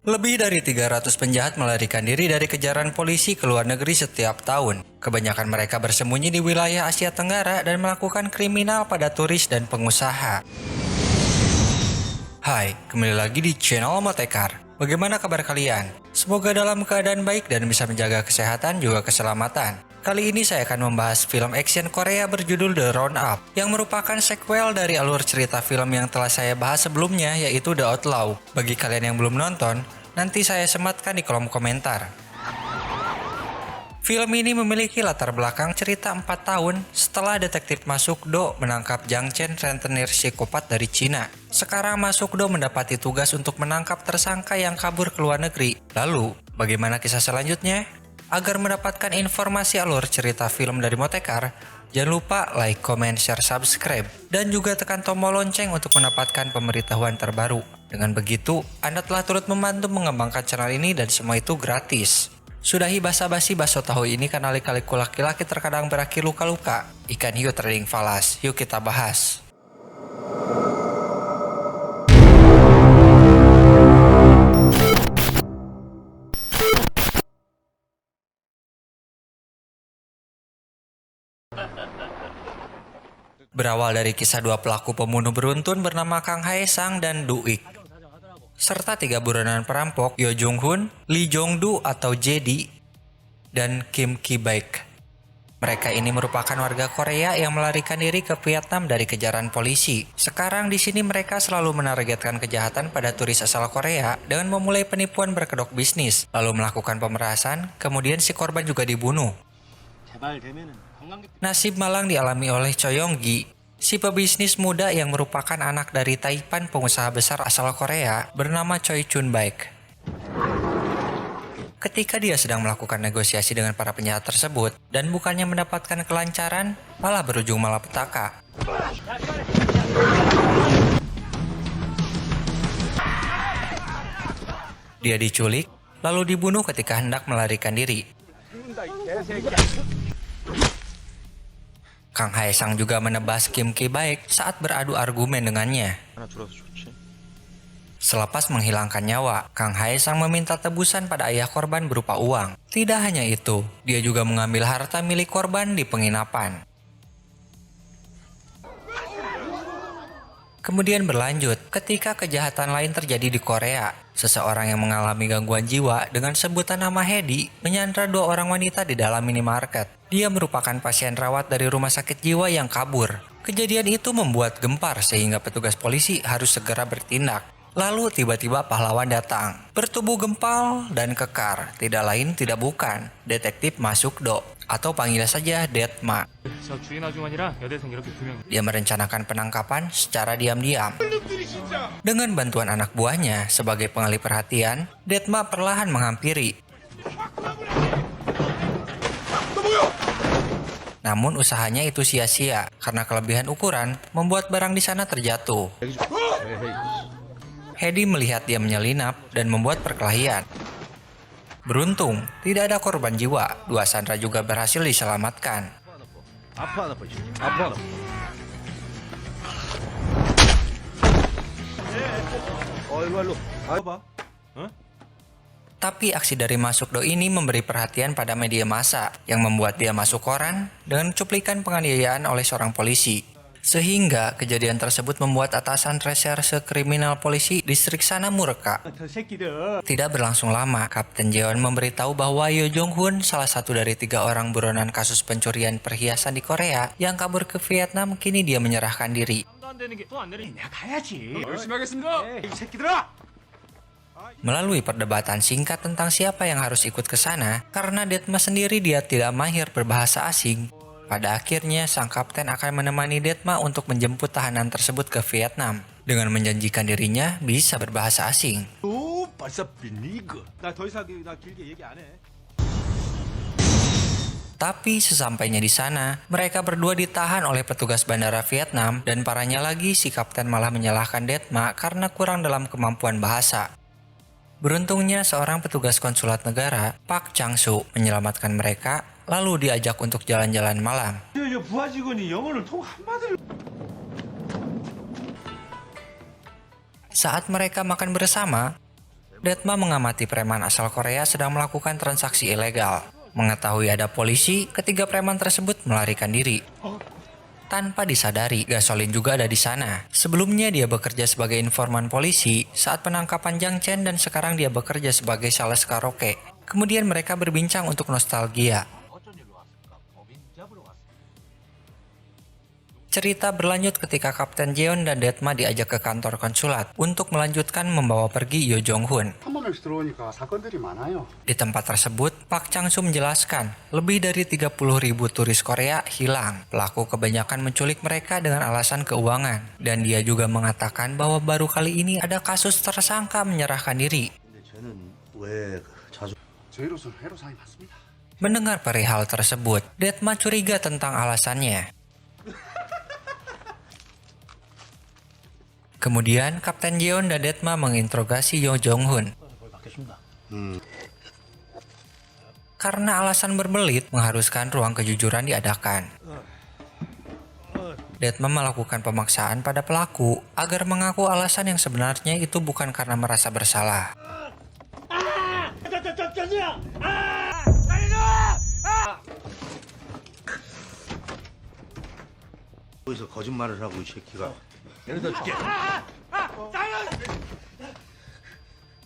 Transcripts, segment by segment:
Lebih dari 300 penjahat melarikan diri dari kejaran polisi ke luar negeri setiap tahun. Kebanyakan mereka bersembunyi di wilayah Asia Tenggara dan melakukan kriminal pada turis dan pengusaha. Hai, kembali lagi di channel Motekar. Bagaimana kabar kalian? Semoga dalam keadaan baik dan bisa menjaga kesehatan juga keselamatan. Kali ini saya akan membahas film action Korea berjudul The Roundup, yang merupakan sequel dari alur cerita film yang telah saya bahas sebelumnya, yaitu The Outlaw. Bagi kalian yang belum nonton, nanti saya sematkan di kolom komentar. Film ini memiliki latar belakang cerita 4 tahun setelah detektif Masuk-do menangkap Jang Chen, rentenir psikopat dari Cina. Sekarang Masuk-do mendapati tugas untuk menangkap tersangka yang kabur ke luar negeri. Lalu, bagaimana kisah selanjutnya? Agar mendapatkan informasi alur cerita film dari Motekar, jangan lupa like, comment, share, subscribe, dan juga tekan tombol lonceng untuk mendapatkan pemberitahuan terbaru. Dengan begitu, Anda telah turut membantu mengembangkan channel ini dan semua itu gratis. Sudahi basa-basi baso tahu ini karena lika-liku laki-laki terkadang berakhir luka-luka. Ikan hiu trading falas, yuk kita bahas. Berawal dari kisah dua pelaku pembunuh beruntun bernama Kang Hae Sang dan Du Ik, serta 3 buronan perampok Yo Jung Hoon, Lee Jong Du atau JD, dan Kim Ki Baek. Mereka ini merupakan warga Korea yang melarikan diri ke Vietnam dari kejaran polisi. Sekarang di sini mereka selalu menargetkan kejahatan pada turis asal Korea dengan memulai penipuan berkedok bisnis, lalu melakukan pemerasan, kemudian si korban juga dibunuh. Nasib malang dialami oleh Choi Yong-gi, si pebisnis muda yang merupakan anak dari Taipan pengusaha besar asal Korea bernama Choi Chun Baek. Ketika dia sedang melakukan negosiasi dengan para penjahat tersebut dan bukannya mendapatkan kelancaran, malah berujung malapetaka. Dia diculik, lalu dibunuh ketika hendak melarikan diri. Kang Hae Sang juga menebas Kim Ki Baek saat beradu argumen dengannya. Selepas menghilangkan nyawa, Kang Hae Sang meminta tebusan pada ayah korban berupa uang. Tidak hanya itu, dia juga mengambil harta milik korban di penginapan. Kemudian berlanjut, ketika kejahatan lain terjadi di Korea, seseorang yang mengalami gangguan jiwa dengan sebutan nama Hedi menyandra 2 orang wanita di dalam minimarket. Dia merupakan pasien rawat dari rumah sakit jiwa yang kabur. Kejadian itu membuat gempar sehingga petugas polisi harus segera bertindak. Lalu tiba-tiba pahlawan datang, bertubuh gempal dan kekar, tidak lain tidak bukan detektif Masuk-do, atau panggil saja Detma. Dia merencanakan penangkapan secara diam-diam. Dengan bantuan anak buahnya sebagai pengalih perhatian, Detma perlahan menghampiri. Namun usahanya itu sia-sia karena kelebihan ukuran membuat barang di sana terjatuh. Hedi melihat dia menyelinap dan membuat perkelahian. Beruntung, tidak ada korban jiwa. 2 sandera juga berhasil diselamatkan. Tapi aksi dari Masuk-do ini memberi perhatian pada media massa yang membuat dia masuk koran dengan cuplikan penganiayaan oleh seorang polisi. Sehingga kejadian tersebut membuat atasan reserse kriminal polisi distrik sana murka. Tidak berlangsung lama, Kapten Jeon memberitahu bahwa Yo Jong Hoon, salah satu dari 3 orang buronan kasus pencurian perhiasan di Korea yang kabur ke Vietnam, kini dia menyerahkan diri. Melalui perdebatan singkat tentang siapa yang harus ikut ke sana, karena Detma sendiri dia tidak mahir berbahasa asing, pada akhirnya sang kapten akan menemani Detma untuk menjemput tahanan tersebut ke Vietnam dengan menjanjikan dirinya bisa berbahasa asing. Tapi sesampainya di sana, mereka berdua ditahan oleh petugas bandara Vietnam dan parahnya lagi si kapten malah menyalahkan Detma karena kurang dalam kemampuan bahasa. Beruntungnya seorang petugas konsulat negara, Park Chang-soo, menyelamatkan mereka, lalu diajak untuk jalan-jalan malam. Saat mereka makan bersama, Detma mengamati preman asal Korea sedang melakukan transaksi ilegal. Mengetahui ada polisi, ketiga preman tersebut melarikan diri. Tanpa disadari, Gasolin juga ada di sana. Sebelumnya dia bekerja sebagai informan polisi saat penangkapan Jiang Chen dan sekarang dia bekerja sebagai sales karaoke. Kemudian mereka berbincang untuk nostalgia. Cerita berlanjut ketika Kapten Jeon dan Detma diajak ke kantor konsulat untuk melanjutkan membawa pergi Yo Jong Hun. Di tempat tersebut, Pak Chang Soo menjelaskan, lebih dari 30.000 turis Korea hilang. Pelaku kebanyakan menculik mereka dengan alasan keuangan. Dan dia juga mengatakan bahwa baru kali ini ada kasus tersangka menyerahkan diri. Mendengar perihal tersebut, Detma curiga tentang alasannya. Kemudian, Kapten Jeon dan Detma menginterogasi Yo Jong Hun. Karena alasan berbelit mengharuskan ruang kejujuran diadakan. Detma melakukan pemaksaan pada pelaku agar mengaku alasan yang sebenarnya itu bukan karena merasa bersalah.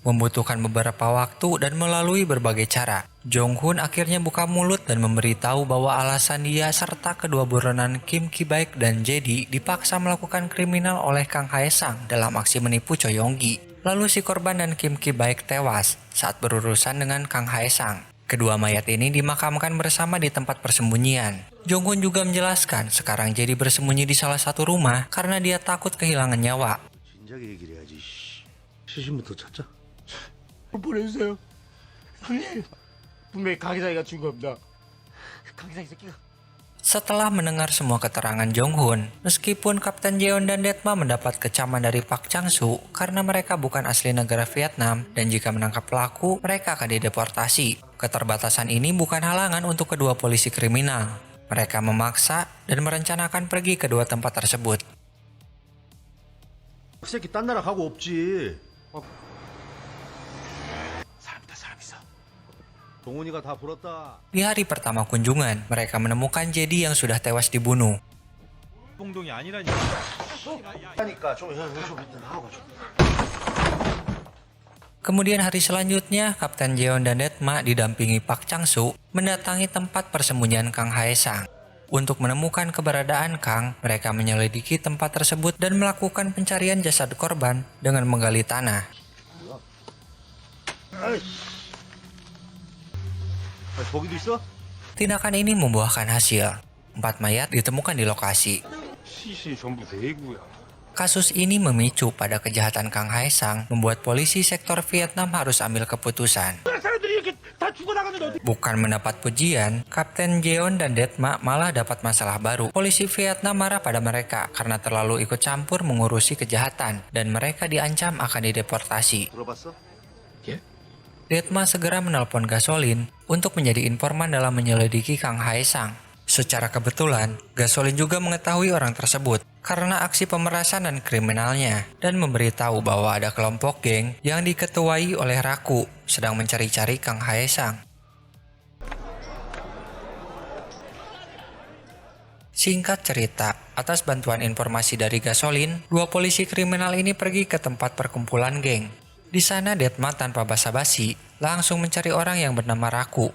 Membutuhkan beberapa waktu dan melalui berbagai cara, Jong Hun akhirnya buka mulut dan memberitahu bahwa alasan dia serta kedua buronan Kim Ki Baek dan Jedi dipaksa melakukan kriminal oleh Kang Hae Sang dalam aksi menipu Choi Yong Gi. Lalu si korban dan Kim Ki Baek tewas saat berurusan dengan Kang Hae Sang. Kedua mayat ini dimakamkan bersama di tempat persembunyian. Jong Hun juga menjelaskan sekarang Jedi bersembunyi di salah satu rumah karena dia takut kehilangan nyawa. Setelah mendengar semua keterangan Jong Hun, meskipun Kapten Jeon dan Detma mendapat kecaman dari Pak Chang Soo karena mereka bukan asli negara Vietnam dan jika menangkap pelaku, mereka akan dideportasi. Keterbatasan ini bukan halangan untuk kedua polisi kriminal. Mereka memaksa dan merencanakan pergi ke dua tempat tersebut. Di hari pertama kunjungan, mereka menemukan Jedi yang sudah tewas dibunuh. Kemudian hari selanjutnya, Kapten Jeon dan Detma didampingi Pak Chang Soo mendatangi tempat persembunyian Kang Hae Sang. Untuk menemukan keberadaan Kang, mereka menyelidiki tempat tersebut dan melakukan pencarian jasad korban dengan menggali tanah. Tindakan ini membuahkan hasil. 4 mayat ditemukan di lokasi. Kasus ini memicu pada kejahatan Kang Hae Sang, membuat polisi sektor Vietnam harus ambil keputusan. Bukan mendapat pujian, Kapten Jeon dan Detma malah dapat masalah baru. Polisi Vietnam marah pada mereka karena terlalu ikut campur mengurusi kejahatan dan mereka diancam akan dideportasi. Detma segera menelpon Gasolin untuk menjadi informan dalam menyelidiki Kang Hae Sang. Secara kebetulan, Gasolin juga mengetahui orang tersebut karena aksi pemerasan dan kriminalnya dan memberitahu bahwa ada kelompok geng yang diketuai oleh Raku sedang mencari-cari Kang Hae Sang. Singkat cerita, atas bantuan informasi dari Gasolin, dua polisi kriminal ini pergi ke tempat perkumpulan geng. Di sana Detma tanpa basa-basi langsung mencari orang yang bernama Raku.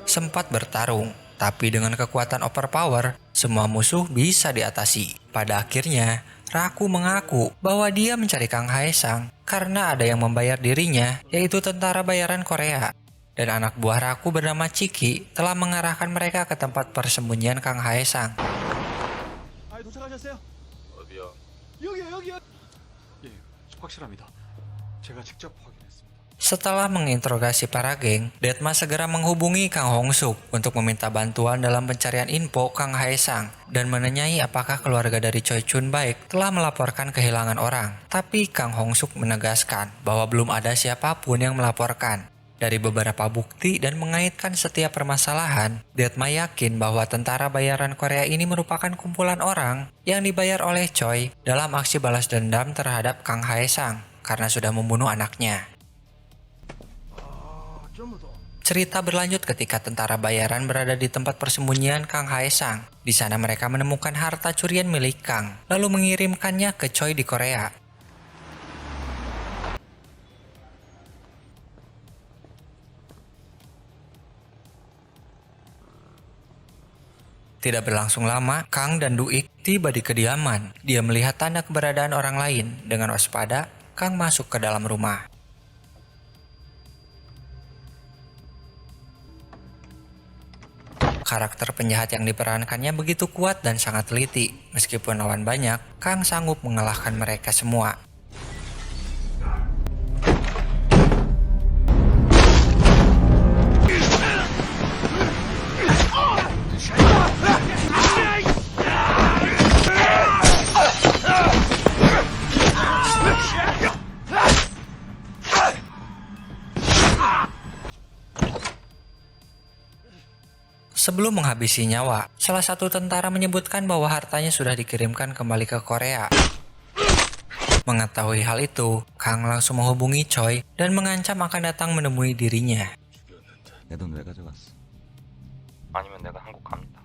Sempat bertarung, tapi dengan kekuatan overpower, semua musuh bisa diatasi. Pada akhirnya, Raku mengaku bahwa dia mencari Kang Hae Sang karena ada yang membayar dirinya, yaitu tentara bayaran Korea. Dan anak buah Raku bernama Chiki telah mengarahkan mereka ke tempat persembunyian Kang Hae Sang. Setelah menginterogasi para geng, Detma segera menghubungi Kang Hongsuk untuk meminta bantuan dalam pencarian info Kang Haesang dan menanyai apakah keluarga dari Choi Chun Baik telah melaporkan kehilangan orang. Tapi Kang Hongsuk menegaskan bahwa belum ada siapapun yang melaporkan. Dari beberapa bukti dan mengaitkan setiap permasalahan, Detma yakin bahwa tentara bayaran Korea ini merupakan kumpulan orang yang dibayar oleh Choi dalam aksi balas dendam terhadap Kang Haesang karena sudah membunuh anaknya. Cerita berlanjut ketika tentara bayaran berada di tempat persembunyian Kang Haesang. Di sana mereka menemukan harta curian milik Kang, lalu mengirimkannya ke Choi di Korea. Tidak berlangsung lama, Kang dan Duik tiba di kediaman. Dia melihat tanda keberadaan orang lain. Dengan waspada, Kang masuk ke dalam rumah. Karakter penjahat yang diperankannya begitu kuat dan sangat teliti. Meskipun lawan banyak, Kang sanggup mengalahkan mereka semua. Sebelum menghabisi nyawa, salah satu tentara menyebutkan bahwa hartanya sudah dikirimkan kembali ke Korea. Mengetahui hal itu, Kang langsung menghubungi Choi dan mengancam akan datang menemui dirinya. 내 돈 왜 가져갔어? 아니면 내가 한국 갑니다.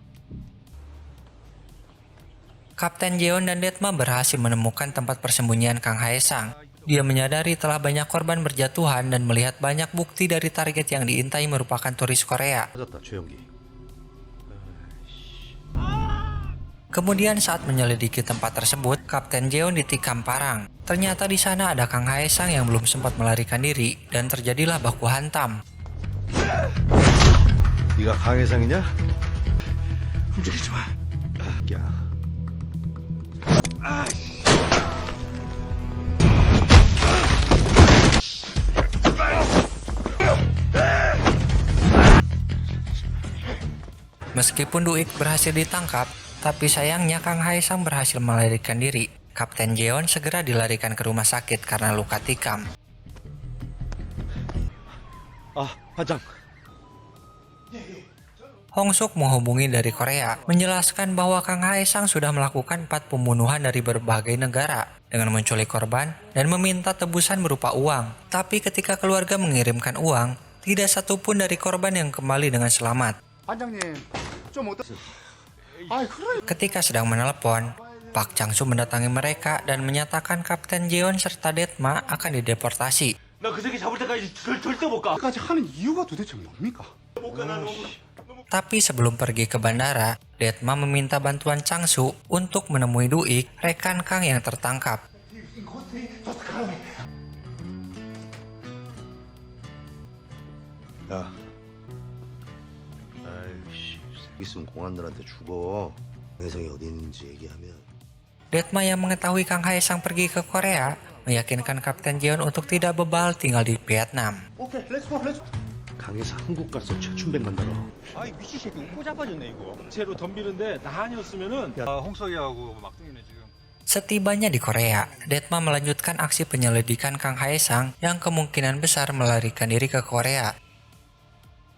Kapten Jeon dan Detma berhasil menemukan tempat persembunyian Kang Haesang. Dia menyadari telah banyak korban berjatuhan dan melihat banyak bukti dari target yang diintai merupakan turis Korea. Kemudian saat menyelidiki tempat tersebut, Kapten Jeon ditikam parang. Ternyata di sana ada Kang Haesang yang belum sempat melarikan diri dan terjadilah baku hantam. 네가 강혜상이냐? 움직이지 마. 야. Meskipun Duik berhasil ditangkap, tapi sayangnya Kang Haesang berhasil melarikan diri. Kapten Jeon segera dilarikan ke rumah sakit karena luka tikam. 반장. Hongsuk menghubungi dari Korea, menjelaskan bahwa Kang Haesang sudah melakukan 4 pembunuhan dari berbagai negara dengan menculik korban dan meminta tebusan berupa uang. Tapi ketika keluarga mengirimkan uang, tidak satupun dari korban yang kembali dengan selamat. Ketika sedang menelepon, Pak Chang-soo mendatangi mereka dan menyatakan Kapten Jeon serta Detma akan dideportasi. 나 그 새끼 잡을 때까지 절대 못 가. 까지 하는 이유가 도대체 뭡니까? Tapi sebelum pergi ke bandara, Detma meminta bantuan Chang-soo untuk menemui Duik, rekan Kang yang tertangkap. 야. 아이씨, 있으면 공안들한테 죽어. 혜성이 어디 있는지 얘기하면. Detma yang mengetahui Kang Haesang pergi ke Korea, meyakinkan Kapten Jeon untuk tidak bebal tinggal di Vietnam. 오케이, 렛츠고. 강혜상 한국 가서 최춘백 만나러. 아이 미친 새끼 웃고 자빠졌네 이거. 채로 덤비는데 나 아니었으면은 홍석이하고 막둥이네 지금. Setibanya di Korea, Detma melanjutkan aksi penyelidikan Kang Haesang yang kemungkinan besar melarikan diri ke Korea.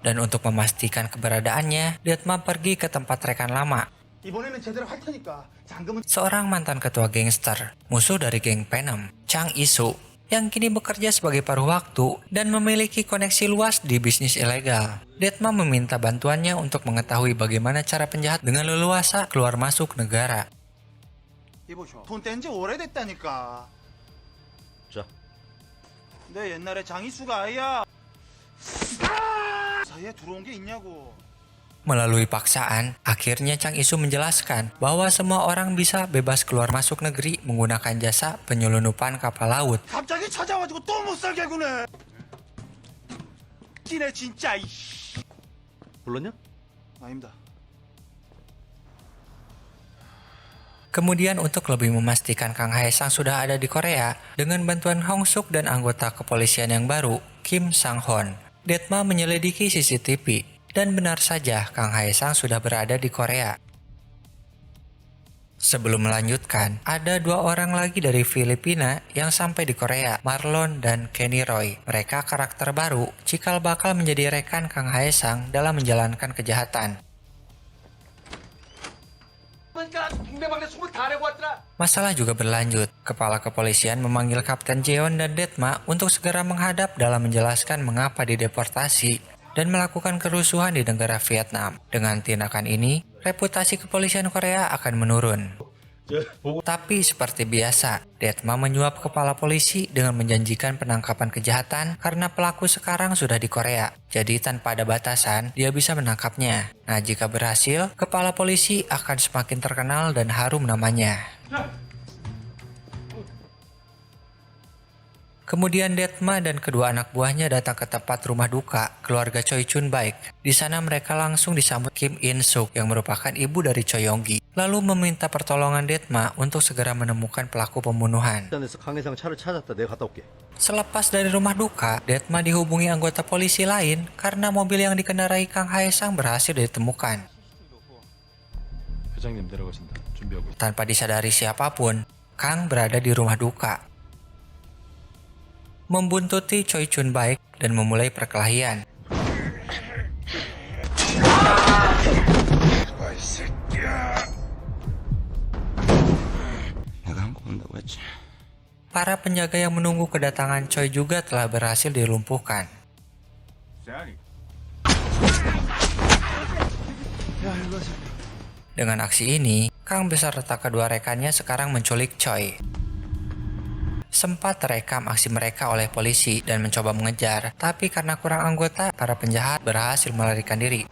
Dan untuk memastikan keberadaannya, Detma pergi ke tempat rekan lama. 이번에는 제대로 할 테니까 잔금은. Seorang mantan ketua gangster, musuh dari geng Venom, Chang Isu, yang kini bekerja sebagai paruh waktu dan memiliki koneksi luas di bisnis ilegal. Detma meminta bantuannya untuk mengetahui bagaimana cara penjahat dengan leluasa keluar masuk negara. 이보쇼 돈 뗀 지 오래됐다니까. 자. 내 옛날에 장이수가 아이야. 사이에 들어온 게 있냐고. Melalui paksaan, akhirnya Chang Isu menjelaskan bahwa semua orang bisa bebas keluar masuk negeri menggunakan jasa penyelundupan kapal laut. 갑자기 찾아와가지고 또 못 살게 구네. 기네 진짜. 불렀냐? 아닙니다. Kemudian untuk lebih memastikan Kang Haesang sudah ada di Korea, dengan bantuan Hongsuk dan anggota kepolisian yang baru, Kim Sang-hon. Detma menyelidiki CCTV, dan benar saja Kang Hae-sang sudah berada di Korea. Sebelum melanjutkan, ada 2 orang lagi dari Filipina yang sampai di Korea, Marlon dan Kenny Roy. Mereka karakter baru, cikal bakal menjadi rekan Kang Hae-sang dalam menjalankan kejahatan. Masalah juga berlanjut. Kepala kepolisian memanggil Kapten Jeon dan Detma untuk segera menghadap dalam menjelaskan mengapa dideportasi dan melakukan kerusuhan di negara Vietnam. Dengan tindakan ini, reputasi kepolisian Korea akan menurun. Tapi seperti biasa, Detma menyuap kepala polisi dengan menjanjikan penangkapan kejahatan karena pelaku sekarang sudah di Korea. Jadi tanpa ada batasan, dia bisa menangkapnya. Nah, jika berhasil, kepala polisi akan semakin terkenal dan harum namanya. Kemudian Detma dan kedua anak buahnya datang ke tempat rumah duka keluarga Choi Chun-baik. Di sana mereka langsung disambut Kim In-suk yang merupakan ibu dari Choi Yong-gi, lalu meminta pertolongan Detma untuk segera menemukan pelaku pembunuhan. 일단에서 강해상 차를 찾았다. 내가 갔다 올게. Selepas dari rumah duka, Detma dihubungi anggota polisi lain karena mobil yang dikendarai Kang Hae-sang berhasil ditemukan. 회장님 내려가신다. 준비하고 있어. Tanpa disadari siapapun, Kang berada di rumah duka, membuntuti Choi Chun-baik dan memulai perkelahian. 내가 한국 온다고 했지. Para penjaga yang menunggu kedatangan Choi juga telah berhasil dilumpuhkan. Dengan aksi ini, Kang beserta kedua rekannya sekarang menculik Choi. Sempat terekam aksi mereka oleh polisi dan mencoba mengejar, tapi karena kurang anggota, para penjahat berhasil melarikan diri.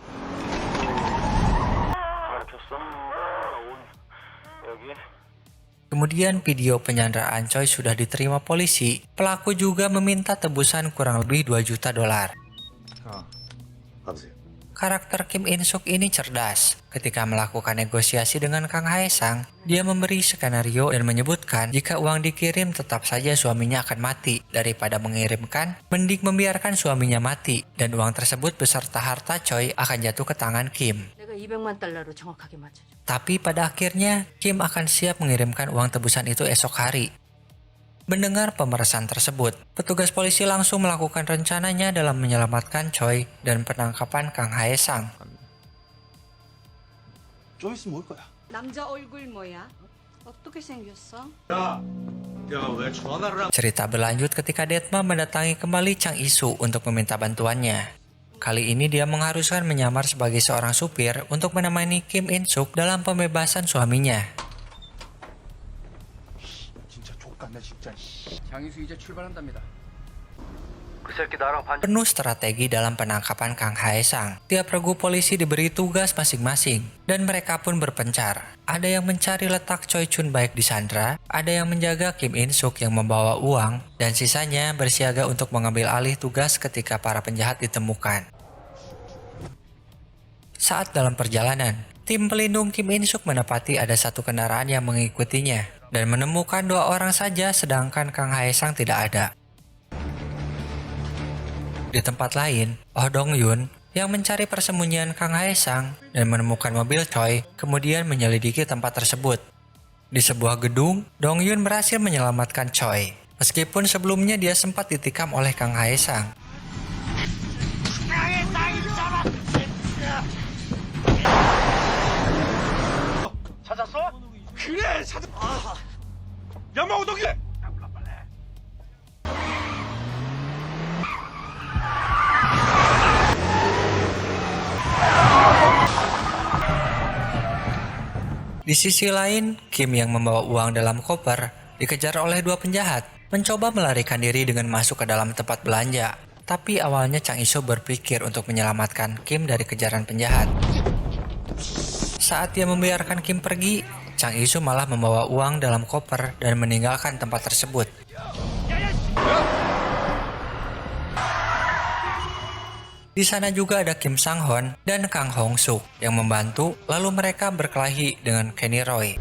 Kemudian video penyanderaan Choi sudah diterima polisi. Pelaku juga meminta tebusan kurang lebih $2 juta. 받으세요. Karakter Kim In-suk ini cerdas. Ketika melakukan negosiasi dengan Kang Hae-sang, dia memberi skenario dan menyebutkan jika uang dikirim tetap saja suaminya akan mati. Daripada mengirimkan, mending membiarkan suaminya mati dan uang tersebut beserta harta Choi akan jatuh ke tangan Kim. 내가 200만 달러로 정확하게 맞춰줘. Tapi pada akhirnya, Kim akan siap mengirimkan uang tebusan itu esok hari. Mendengar pemerasan tersebut, petugas polisi langsung melakukan rencananya dalam menyelamatkan Choi dan penangkapan Kang Hae-sang. 좀 있으면 올 거야. 남자 얼굴 뭐야? 어떻게 생겼어? 내가 왜 전화를 Cerita berlanjut ketika Detma mendatangi kembali Chang Isu untuk meminta bantuannya. Kali ini dia mengharuskan menyamar sebagai seorang supir untuk menemani Kim In-suk dalam pembebasan suaminya. 진짜 족같네 진짜. 장이수 이제 출발한답니다. Penuh strategi dalam penangkapan Kang Hae-sang. Tiap regu polisi diberi tugas masing-masing, dan mereka pun berpencar. Ada yang mencari letak Choi Chun-baik di Sandra, ada yang menjaga Kim In-suk yang membawa uang, dan sisanya bersiaga untuk mengambil alih tugas ketika para penjahat ditemukan. Saat dalam perjalanan, tim pelindung Kim In-suk mendapati ada satu kendaraan yang mengikutinya, dan menemukan 2 orang saja sedangkan Kang Hae-sang tidak ada. Di tempat lain, Oh Dong-yun yang mencari persembunyian Kang Hae-sang dan menemukan mobil Choi, kemudian menyelidiki tempat tersebut. Di sebuah gedung, Dong-yun berhasil menyelamatkan Choi, meskipun sebelumnya dia sempat ditikam oleh Kang Hae-sang. 찾았어? 그래 찾았. 야마오도기. Di sisi lain, Kim yang membawa uang dalam koper dikejar oleh 2 penjahat, mencoba melarikan diri dengan masuk ke dalam tempat belanja. Tapi awalnya Chang Isu berpikir untuk menyelamatkan Kim dari kejaran penjahat. Saat dia membiarkan Kim pergi, Chang Isu malah membawa uang dalam koper dan meninggalkan tempat tersebut. Di sana juga ada Kim Sang-hon dan Kang Hong-suk yang membantu, lalu mereka berkelahi dengan Kenny Roy.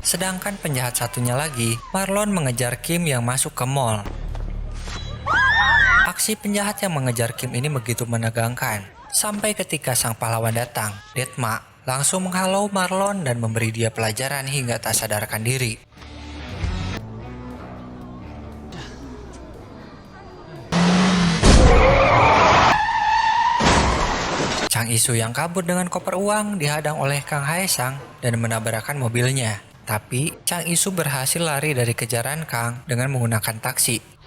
Sedangkan penjahat satunya lagi, Marlon mengejar Kim yang masuk ke mall. Aksi penjahat yang mengejar Kim ini begitu menegangkan. Sampai ketika sang pahlawan datang, Detma langsung menghalau Marlon dan memberi dia pelajaran hingga tak sadarkan diri. Chang Isu yang kabur dengan koper uang dihadang oleh Kang Haesang dan menabrakkan mobilnya. Tapi Chang Isu berhasil lari dari kejaran Kang dengan menggunakan taksi.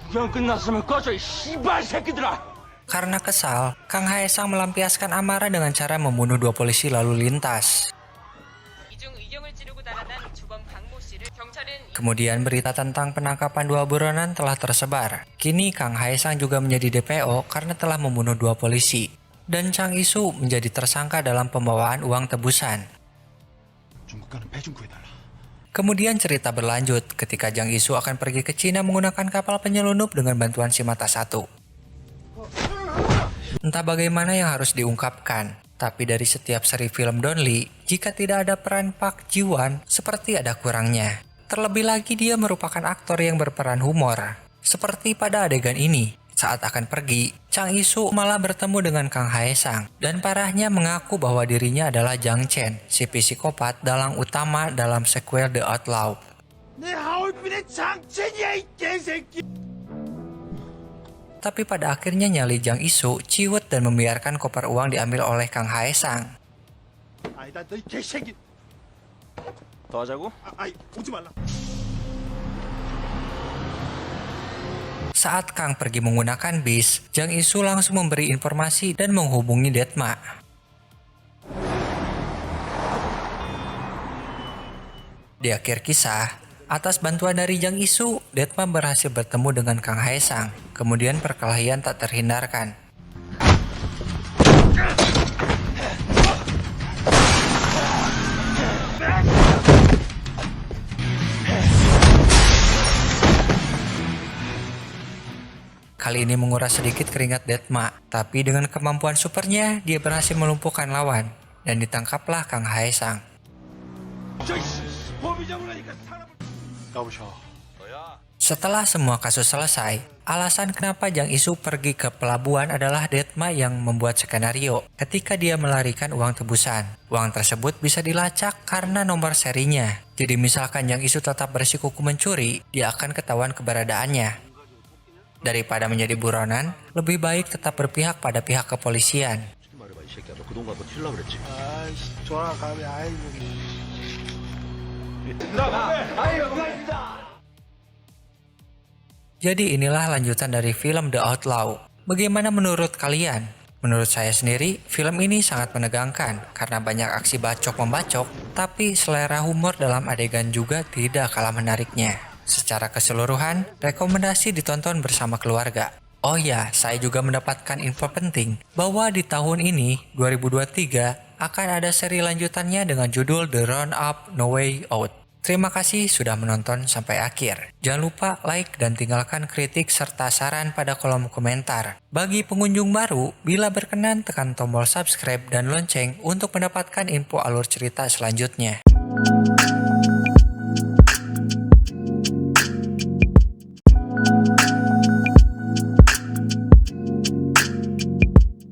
Karena kesal, Kang Haesang melampiaskan amarah dengan cara membunuh 2 polisi lalu lintas. Kemudian berita tentang penangkapan 2 buronan telah tersebar. Kini Kang Haesang juga menjadi DPO karena telah membunuh 2 polisi. Dan Chang Isu menjadi tersangka dalam pembawaan uang tebusan. Kemudian cerita berlanjut ketika Chang Isu akan pergi ke Cina menggunakan kapal penyelundup dengan bantuan si mata satu. Entah bagaimana yang harus diungkapkan, tapi dari setiap seri film Don Lee, jika tidak ada peran Park Ji Won, seperti ada kurangnya. Terlebih lagi dia merupakan aktor yang berperan humor. Seperti pada adegan ini, saat akan pergi, Chang Isu malah bertemu dengan Kang Haesang dan parahnya mengaku bahwa dirinya adalah Jang Chen, si psikopat dalang utama dalam sequel The Outlaw. Tapi pada akhirnya nyali Jang Isu ciut dan membiarkan koper uang diambil oleh Kang Haesang. Saat Kang pergi menggunakan bis, Jang Isu langsung memberi informasi dan menghubungi Detma. Di akhir kisah, atas bantuan dari Jang Isu, Detma berhasil bertemu dengan Kang Haesang. Kemudian perkelahian tak terhindarkan. Kali ini menguras sedikit keringat Detma, tapi dengan kemampuan supernya, dia berhasil melumpuhkan lawan, dan ditangkaplah Kang Haesang. Setelah semua kasus selesai, alasan kenapa Jang Isu pergi ke pelabuhan adalah Detma yang membuat skenario ketika dia melarikan uang tebusan. Uang tersebut bisa dilacak karena nomor serinya. Jadi misalkan Jang Isu tetap bersikuku mencuri, dia akan ketahuan keberadaannya. Daripada menjadi buronan, lebih baik tetap berpihak pada pihak kepolisian. Jadi inilah lanjutan dari film The Outlaw. Bagaimana menurut kalian? Menurut saya sendiri, film ini sangat menegangkan karena banyak aksi bacok-membacok, tapi selera humor dalam adegan juga tidak kalah menariknya. Secara keseluruhan, rekomendasi ditonton bersama keluarga. Oh ya, saya juga mendapatkan info penting bahwa di tahun ini, 2023, akan ada seri lanjutannya dengan judul The Round-Up No Way Out. Terima kasih sudah menonton sampai akhir. Jangan lupa like dan tinggalkan kritik serta saran pada kolom komentar. Bagi pengunjung baru, bila berkenan tekan tombol subscribe dan lonceng untuk mendapatkan info alur cerita selanjutnya.